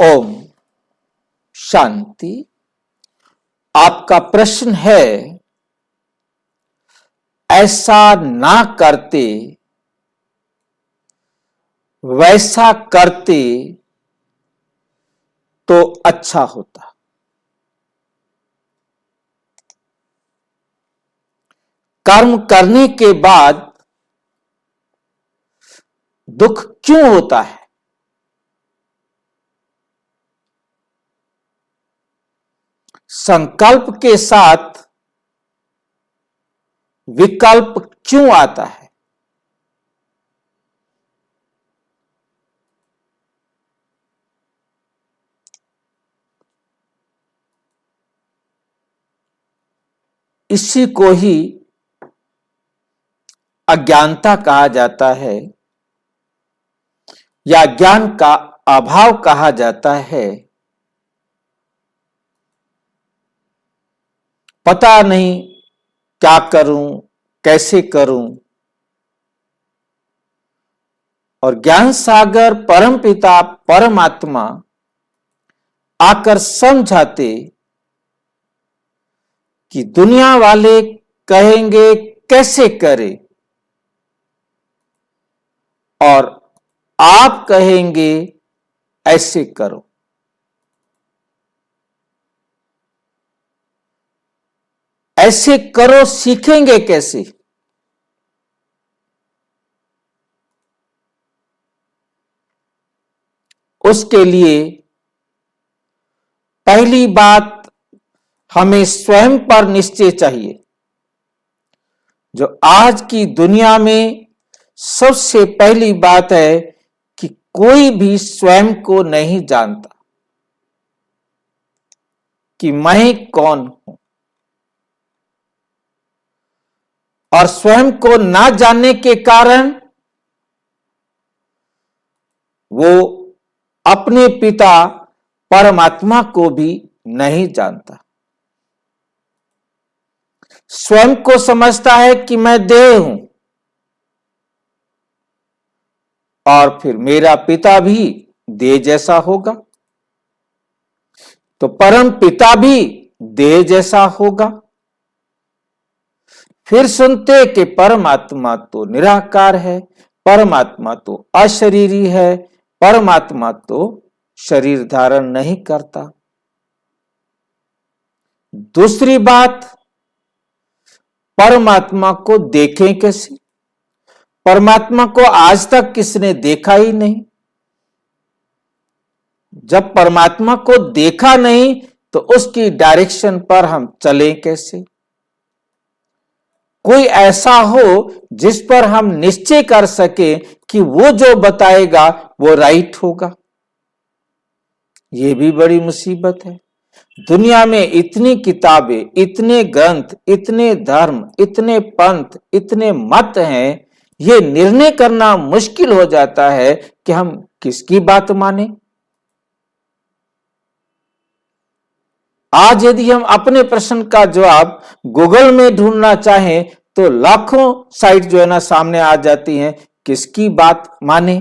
ओम शांति। आपका प्रश्न है, ऐसा ना करते वैसा करते तो अच्छा होता। कर्म करने के बाद दुख क्यों होता है? संकल्प के साथ विकल्प क्यों आता है? इसी को ही अज्ञानता कहा जाता है या ज्ञान का अभाव कहा जाता है। पता नहीं क्या करूं, कैसे करूं, और ज्ञान सागर परमपिता परमात्मा आकर समझाते कि दुनिया वाले कहेंगे कैसे करे और आप कहेंगे ऐसे करो। ऐसे करो सीखेंगे कैसे? उसके लिए पहली बात हमें स्वयं पर निश्चय चाहिए। जो आज की दुनिया में सबसे पहली बात है कि कोई भी स्वयं को नहीं जानता कि मैं कौन हूं, और स्वयं को ना जानने के कारण वो अपने पिता परमात्मा को भी नहीं जानता। स्वयं को समझता है कि मैं देह हूं और फिर मेरा पिता भी देह जैसा होगा, तो परम पिता भी देह जैसा होगा। फिर सुनते कि परमात्मा तो निराकार है, परमात्मा तो अशरीरी है, परमात्मा तो शरीर धारण नहीं करता। दूसरी बात, परमात्मा को देखें कैसे? परमात्मा को आज तक किसने देखा ही नहीं। जब परमात्मा को देखा नहीं तो उसकी डायरेक्शन पर हम चलें कैसे? कोई ऐसा हो जिस पर हम निश्चय कर सके कि वो जो बताएगा वो राइट होगा। ये भी बड़ी मुसीबत है। दुनिया में इतनी किताबें, इतने ग्रंथ, इतने धर्म, इतने पंथ, इतने मत हैं, ये निर्णय करना मुश्किल हो जाता है कि हम किसकी बात माने। आज यदि हम अपने प्रश्न का जवाब गूगल में ढूंढना चाहें तो लाखों साइट जो है ना सामने आ जाती हैं। किसकी बात माने?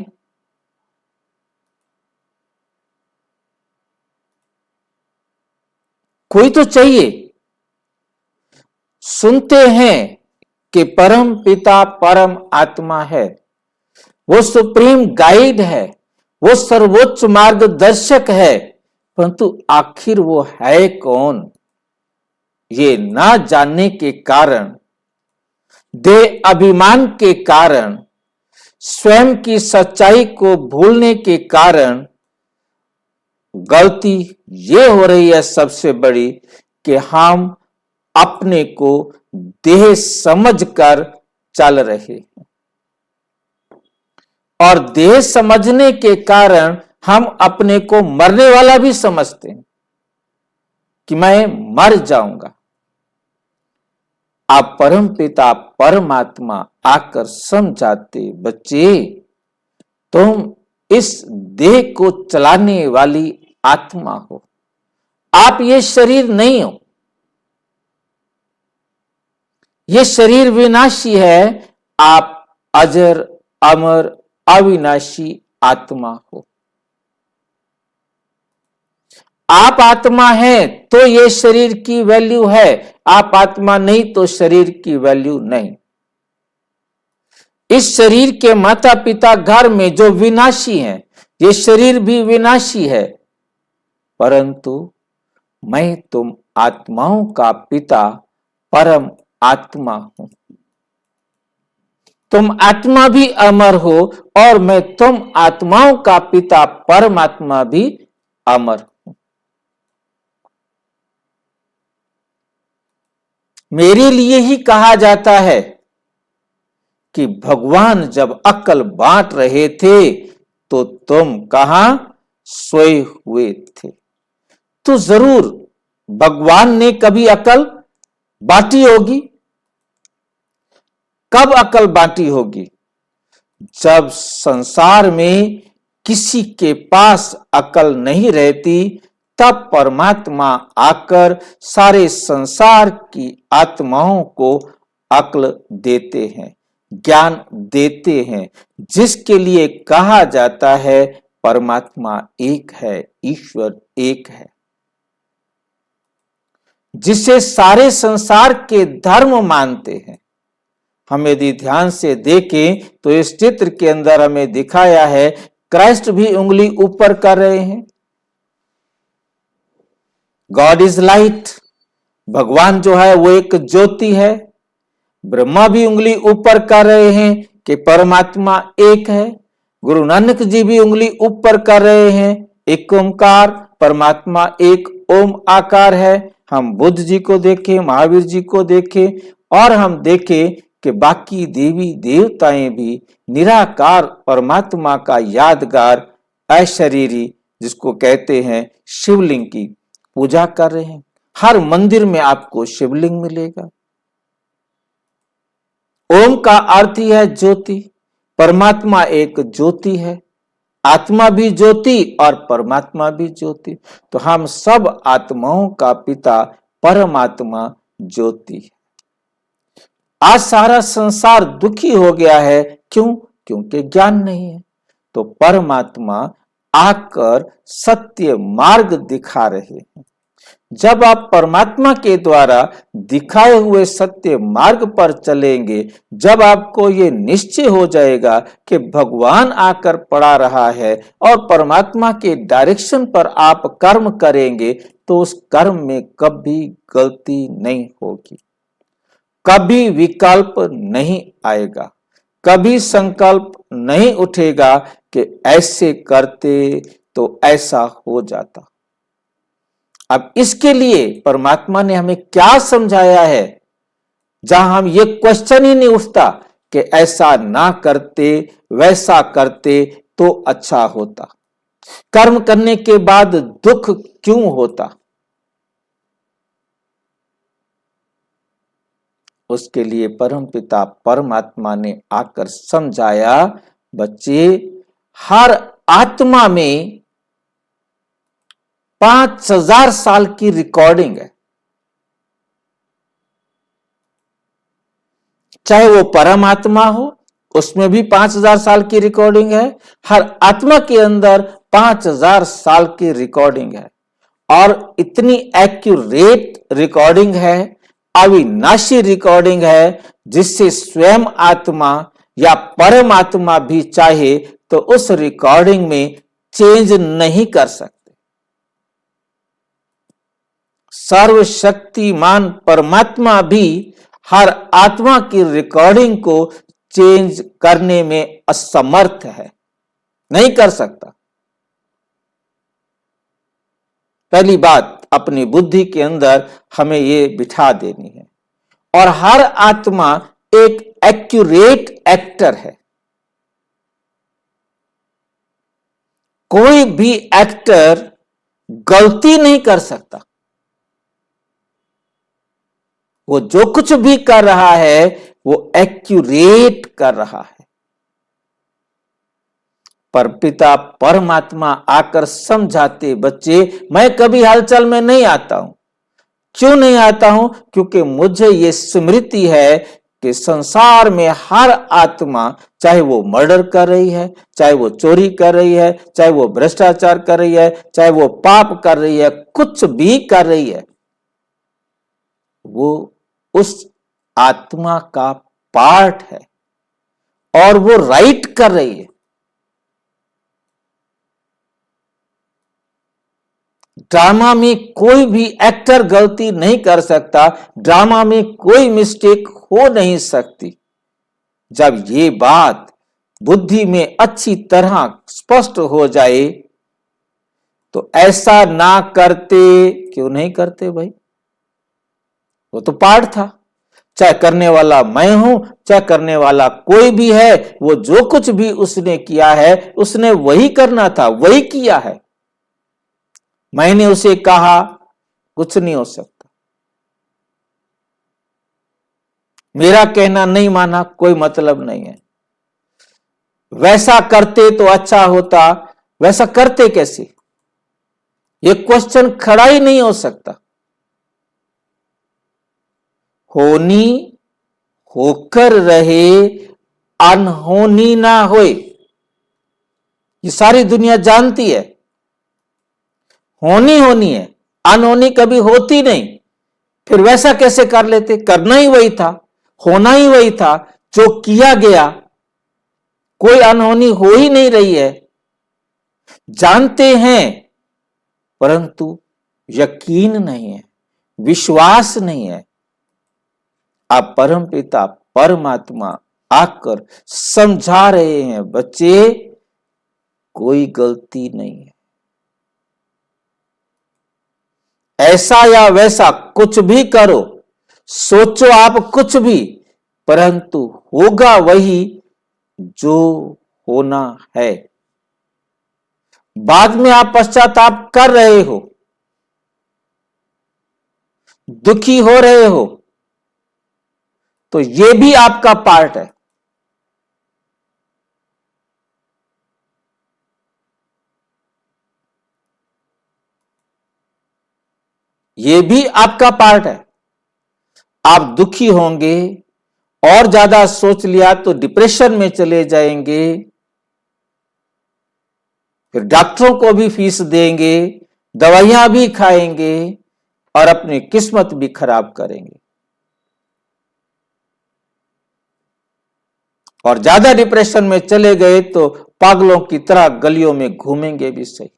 कोई तो चाहिए। सुनते हैं कि परम पिता परम आत्मा है, वो सुप्रीम गाइड है, वो सर्वोच्च मार्गदर्शक है, परंतु आखिर वो है कौन? ये ना जानने के कारण, देह अभिमान के कारण, स्वयं की सच्चाई को भूलने के कारण गलती ये हो रही है सबसे बड़ी कि हम अपने को देह समझकर चल रहे हैं, और देह समझने के कारण हम अपने को मरने वाला भी समझते हैं कि मैं मर जाऊंगा। आप परम पिता परमात्मा आकर समझाते, बच्चे तुम इस देह को चलाने वाली आत्मा हो, आप ये शरीर नहीं हो। ये शरीर विनाशी है, आप अजर अमर अविनाशी आत्मा हो। आप आत्मा हैं तो ये शरीर की वैल्यू है, आप आत्मा नहीं तो शरीर की वैल्यू नहीं। इस शरीर के माता पिता घर में जो विनाशी हैं, ये शरीर भी विनाशी है, परंतु मैं तुम आत्माओं का पिता परम आत्मा हूं। तुम आत्मा भी अमर हो और मैं तुम आत्माओं का पिता परमात्मा भी अमर हूं। मेरे लिए ही कहा जाता है कि भगवान जब अक्ल बांट रहे थे तो तुम कहां सोए हुए थे। तो जरूर भगवान ने कभी अकल बांटी होगी। कब अकल बांटी होगी? जब संसार में किसी के पास अकल नहीं रहती, तब परमात्मा आकर सारे संसार की आत्माओं को अक्ल देते हैं, ज्ञान देते हैं, जिसके लिए कहा जाता है परमात्मा एक है, ईश्वर एक है। जिसे सारे संसार के धर्म मानते हैं। हम यदि ध्यान से देखें तो इस चित्र के अंदर हमें दिखाया है क्राइस्ट भी उंगली ऊपर कर रहे हैं। गॉड इज लाइट, भगवान जो है वो एक ज्योति है। ब्रह्मा भी उंगली ऊपर कर रहे हैं कि परमात्मा एक है। गुरु नानक जी भी उंगली ऊपर कर रहे हैं, एक ओंकार, परमात्मा एक ओम आकार है। हम बुद्ध जी को देखें, महावीर जी को देखें और हम देखें कि बाकी देवी देवताएं भी निराकार परमात्मा का यादगार अशरीरी, जिसको कहते हैं शिवलिंग, की पूजा कर रहे हैं। हर मंदिर में आपको शिवलिंग मिलेगा। ओम का अर्थ ही है ज्योति। परमात्मा एक ज्योति है, आत्मा भी ज्योति और परमात्मा भी ज्योति। तो हम सब आत्माओं का पिता परमात्मा ज्योति है। आज सारा संसार दुखी हो गया है, क्यों? क्योंकि ज्ञान नहीं है। तो परमात्मा आकर सत्य मार्ग दिखा रहे हैं। जब आप परमात्मा के द्वारा दिखाए हुए सत्य मार्ग पर चलेंगे, जब आपको ये निश्चय हो जाएगा कि भगवान आकर पढ़ा रहा है और परमात्मा के डायरेक्शन पर आप कर्म करेंगे, तो उस कर्म में कभी गलती नहीं होगी, कभी विकल्प नहीं आएगा, कभी संकल्प नहीं उठेगा कि ऐसे करते तो ऐसा हो जाता। अब इसके लिए परमात्मा ने हमें क्या समझाया है, जहां हम ये क्वेश्चन ही नहीं उठता कि ऐसा ना करते वैसा करते तो अच्छा होता, कर्म करने के बाद दुख क्यों होता। उसके लिए परमपिता परमात्मा ने आकर समझाया, बच्चे हर आत्मा में 5000 साल की रिकॉर्डिंग है। चाहे वो परमात्मा हो, उसमें भी 5000 साल की रिकॉर्डिंग है। हर आत्मा के अंदर 5000 साल की रिकॉर्डिंग है और इतनी एक्यूरेट रिकॉर्डिंग है, अविनाशी रिकॉर्डिंग है, जिससे स्वयं आत्मा या परमात्मा भी चाहे तो उस रिकॉर्डिंग में चेंज नहीं कर सकते। सर्वशक्तिमान परमात्मा भी हर आत्मा की रिकॉर्डिंग को चेंज करने में असमर्थ है, नहीं कर सकता। पहली बात अपनी बुद्धि के अंदर हमें यह बिठा देनी है। और हर आत्मा एक एक्यूरेट एक्टर है। कोई भी एक्टर गलती नहीं कर सकता। वो जो कुछ भी कर रहा है वो एक्यूरेट कर रहा है। पर पिता परमात्मा आकर समझाते, बच्चे मैं कभी हलचल में नहीं आता हूं। क्यों नहीं आता हूं? क्योंकि मुझे ये स्मृति है कि तुम आत्मा हो, तुम परमात्मा हो। तुम आत्मा के अंदर 5000 साल की रिकॉर्डिंग है। 5000 साल की रिकॉर्डिंग है और आत्मा के अंदर 5000 साल की रिकॉर्डिंग है। कि संसार में हर आत्मा, चाहे वो मर्डर कर रही है, चाहे वो चोरी कर रही है, चाहे वो भ्रष्टाचार कर रही है, चाहे वो पाप कर रही है, कुछ भी कर रही है, वो उस आत्मा का पार्ट है और वो राइट कर रही है। ड्रामा में कोई भी एक्टर गलती नहीं कर सकता, ड्रामा में कोई मिस्टेक हो नहीं सकती। जब ये बात बुद्धि में अच्छी तरह स्पष्ट हो जाए तो ऐसा ना करते क्यों नहीं करते भाई? वो तो पार्ट था, चाहे करने वाला मैं हूं, चाहे करने वाला कोई भी है, वो जो कुछ भी उसने किया है उसने वही करना था, वही किया है। मैंने उसे कहा कुछ नहीं हो सकता, मेरा कहना नहीं माना कोई मतलब नहीं है। वैसा करते तो अच्छा होता, वैसा करते कैसे? ये क्वेश्चन खड़ा ही नहीं हो सकता। होनी होकर रहे, अनहोनी ना होए, ये सारी दुनिया जानती है। होनी होनी है, अनहोनी कभी होती नहीं। फिर वैसा कैसे कर लेते? करना ही वही था, होना ही वही था, जो किया गया। कोई अनहोनी हो ही नहीं रही है। जानते हैं परंतु यकीन नहीं है, विश्वास नहीं है। आप परमपिता परमात्मा आकर समझा रहे हैं, बच्चे कोई गलती नहीं है। ऐसा या वैसा कुछ भी करो, सोचो आप कुछ भी, परंतु होगा वही जो होना है। बाद में आप पश्चाताप कर रहे हो, दुखी हो रहे हो, तो यह भी आपका पार्ट है। यह भी आपका पार्ट है। आप दुखी होंगे, और ज्यादा सोच लिया तो डिप्रेशन में चले जाएंगे, फिर डॉक्टरों को भी फीस देंगे, दवाइयां भी खाएंगे और अपनी किस्मत भी खराब करेंगे। और ज्यादा डिप्रेशन में चले गए तो पागलों की तरह गलियों में घूमेंगे भी सही।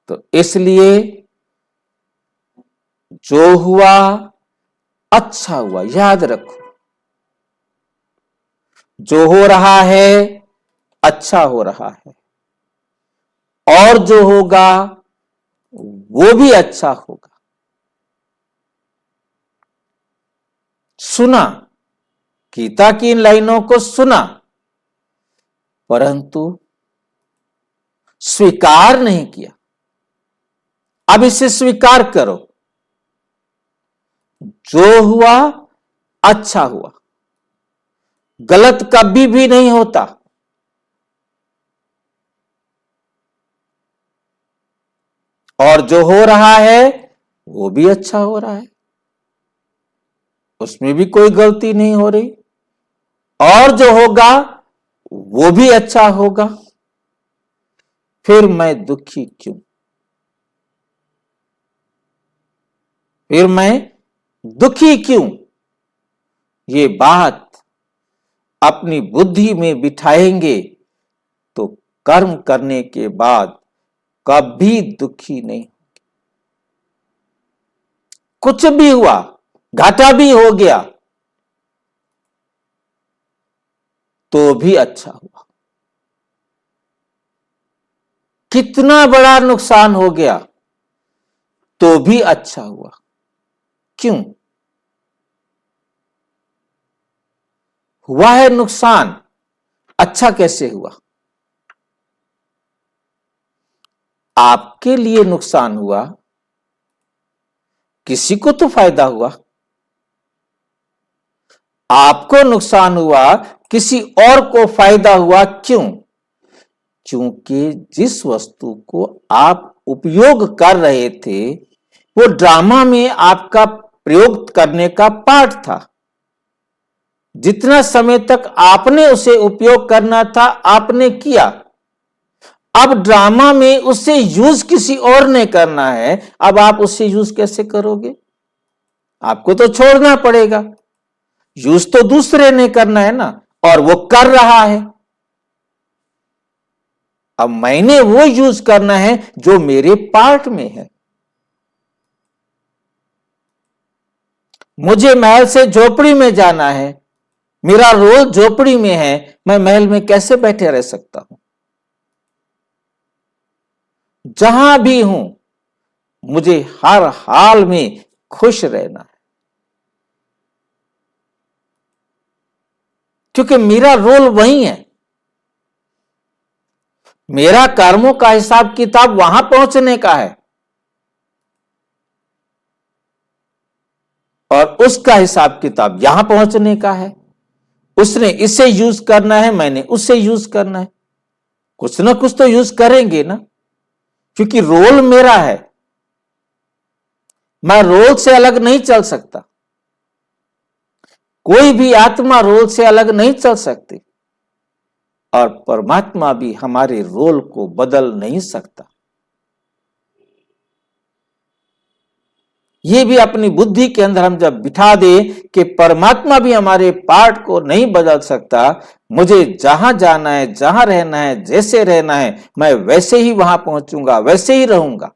तो इसलिए जो हुआ अच्छा हुआ, याद रखो। जो हो रहा है अच्छा हो रहा है, और जो होगा वो भी अच्छा होगा। सुना, गीता की इन लाइनों को सुना, परंतु स्वीकार नहीं किया। अब इसे स्वीकार करो, जो हुआ अच्छा हुआ। गलत कभी भी नहीं होता। और जो हो रहा है वो भी अच्छा हो रहा है, उसमें भी कोई गलती नहीं हो रही। और जो होगा वो भी अच्छा होगा। फिर मैं दुखी क्यों? फिर मैं दुखी क्यों? ये बात अपनी बुद्धि में बिठाएंगे तो कर्म करने के बाद कभी दुखी नहीं। कुछ भी हुआ, घाटा भी हो गया, तो भी अच्छा हुआ। कितना बड़ा नुकसान हो गया तो भी अच्छा हुआ। क्यों हुआ है नुकसान? अच्छा कैसे हुआ? आपके लिए नुकसान हुआ, किसी को तो फायदा हुआ। आपको नुकसान हुआ, किसी और को फायदा हुआ। क्यों? क्योंकि जिस वस्तु को आप उपयोग कर रहे थे वो ड्रामा में आपका प्रयोग करने का पार्ट था। जितना समय तक आपने उसे उपयोग करना था आपने किया। अब ड्रामा में उससे यूज किसी और ने करना है, अब आप उससे यूज कैसे करोगे? आपको तो छोड़ना पड़ेगा। यूज तो दूसरे ने करना है ना, और वो कर रहा है। अब मैंने वो यूज करना है जो मेरे पार्ट में है। मुझे महल से झोपड़ी में जाना है, मेरा रोल झोपड़ी में है, मैं महल में कैसे बैठे रह सकता हूं? जहां भी हूं मुझे हर हाल में खुश रहना है, क्योंकि मेरा रोल वही है। मेरा कर्मों का हिसाब किताब वहां पहुंचने का है, और उसका हिसाब किताब यहां पहुंचने का है। उसने इसे यूज करना है, मैंने उसे यूज करना है। कुछ ना कुछ तो यूज करेंगे ना, क्योंकि रोल मेरा है। मैं रोल से अलग नहीं चल सकता। कोई भी आत्मा रोल से अलग नहीं चल सकती, और परमात्मा भी हमारे रोल को बदल नहीं सकता। ये भी अपनी बुद्धि के अंदर हम जब बिठा दे कि परमात्मा भी हमारे पार्ट को नहीं बदल सकता, मुझे जहां जाना है, जहां रहना है, जैसे रहना है, मैं वैसे ही वहां पहुंचूंगा, वैसे ही रहूंगा।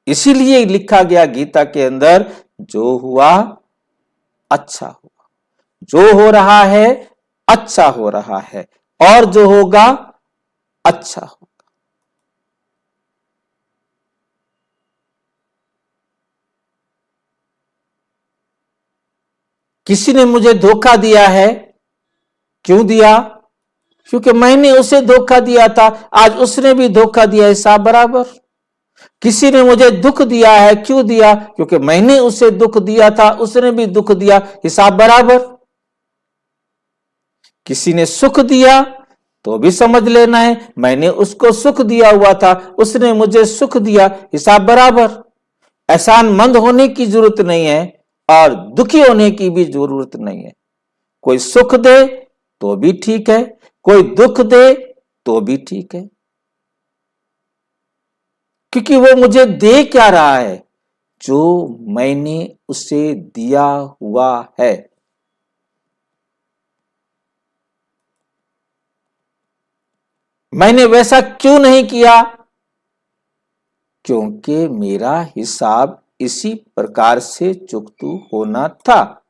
इसीलिए लिखा गया गीता के अंदर, जो हुआ अच्छा हुआ, जो हो रहा है अच्छा हो रहा है, और जो होगा अच्छा होगा। किसी ने मुझे धोखा दिया है, क्यों दिया? क्योंकि मैंने उसे धोखा दिया था, आज उसने भी धोखा दिया, हिसाब बराबर। किसी ने मुझे दुख दिया है, क्यों दिया? क्योंकि मैंने उसे दुख दिया था, उसने भी दुख दिया, हिसाब बराबर। किसी ने सुख दिया तो भी समझ लेना है, मैंने उसको सुख दिया हुआ था, उसने मुझे सुख दिया, हिसाब बराबर। एहसानमंद होने की जरूरत नहीं है, और दुखी होने की भी जरूरत नहीं है। कोई सुख दे तो भी ठीक है, कोई दुख दे तो भी ठीक है, क्योंकि वो मुझे दे क्या रहा है? जो मैंने उसे दिया हुआ है। मैंने वैसा क्यों नहीं किया? क्योंकि मेरा हिसाब इसी प्रकार से चुकतू होना था।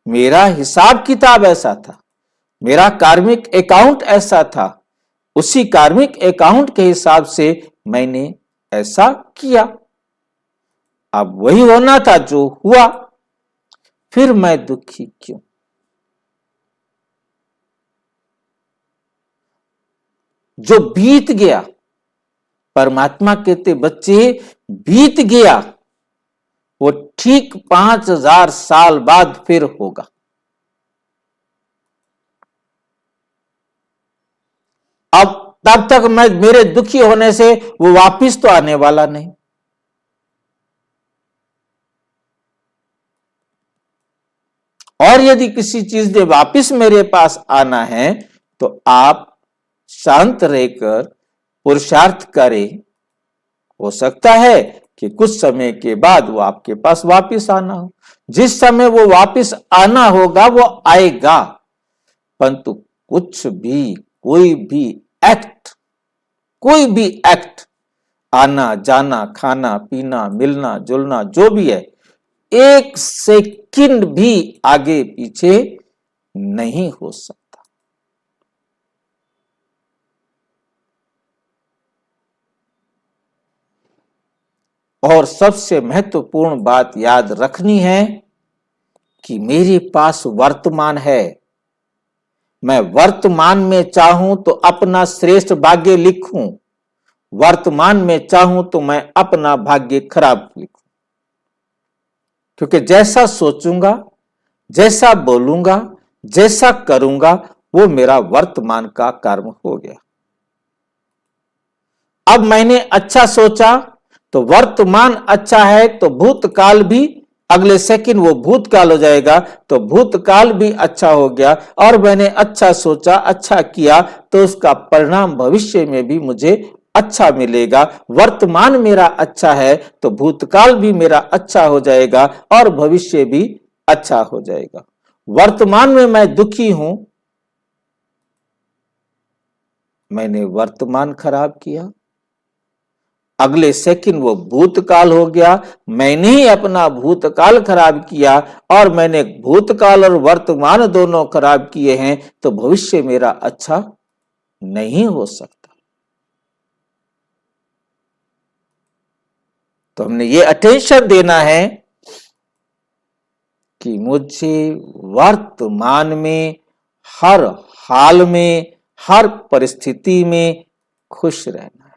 मेरा हिसाब किताब ऐसा था, मेरा कार्मिक अकाउंट ऐसा था। उसी कार्मिक अकाउंट के हिसाब से मैंने ऐसा किया। अब वही होना था जो हुआ, फिर मैं दुखी क्यों? जो बीत गया, परमात्मा कहते बच्चे बीत गया, वो ठीक 5000 साल बाद फिर होगा। अब तब तक मैं, मेरे दुखी होने से वो वापिस तो आने वाला नहीं। और यदि किसी चीज ने वापिस मेरे पास आना है तो आप शांत रहकर पुरुषार्थ करें। हो सकता है कि कुछ समय के बाद वो आपके पास वापिस आना हो। जिस समय वो वापिस आना होगा वो आएगा, परंतु कुछ भी, कोई भी एक्ट, आना जाना, खाना पीना, मिलना जुलना, जो भी है, एक सेकंड भी आगे पीछे नहीं हो सकता। और सबसे महत्वपूर्ण बात याद रखनी है कि मेरे पास वर्तमान है। मैं वर्तमान में चाहूं तो अपना श्रेष्ठ भाग्य लिखूं, वर्तमान में चाहूं तो मैं अपना भाग्य खराब लिखूं। क्योंकि जैसा सोचूंगा, जैसा बोलूंगा, जैसा करूंगा, वो मेरा वर्तमान का कर्म हो गया। अब मैंने अच्छा सोचा तो वर्तमान अच्छा है, तो भूतकाल भी अगले सेकंड वो भूतकाल हो जाएगा, तो भूतकाल भी अच्छा हो गया। और मैंने अच्छा सोचा, अच्छा किया, तो उसका परिणाम भविष्य में भी मुझे अच्छा मिलेगा। वर्तमान मेरा अच्छा है तो भूतकाल भी मेरा अच्छा हो जाएगा और भविष्य भी अच्छा हो जाएगा। वर्तमान में मैं दुखी हूं, मैंने वर्तमान खराब किया, अगले सेकंड वो भूतकाल हो गया, मैंने ही अपना भूतकाल खराब किया और मैंने भूतकाल और वर्तमान दोनों खराब किए हैं, तो भविष्य मेरा अच्छा नहीं हो सकता। तो हमने ये अटेंशन देना है कि मुझे वर्तमान में हर हाल में, हर परिस्थिति में खुश रहना है।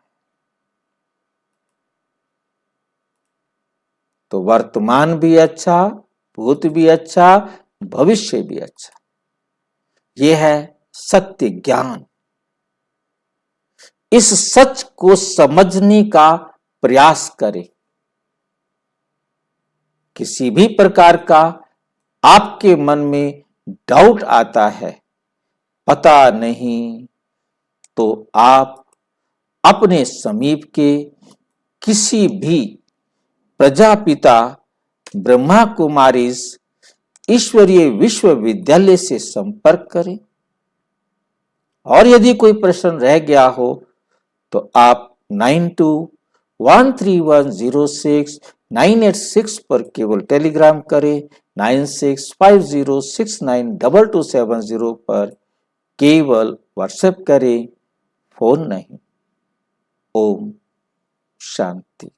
तो वर्तमान भी अच्छा, भूत भी अच्छा, भविष्य भी अच्छा। यह है सत्य ज्ञान। इस सच को समझने का प्रयास करें। किसी भी प्रकार का आपके मन में डाउट आता है, पता नहीं, तो आप अपने समीप के किसी भी प्रजापिता ब्रह्मा कुमारीज ईश्वरीय विश्वविद्यालय से संपर्क करें। और यदि कोई प्रश्न रह गया हो तो आप 9213106986 पर केवल टेलीग्राम करें, 9650692270 पर केवल व्हाट्सएप करें, फोन नहीं। ओम शांति।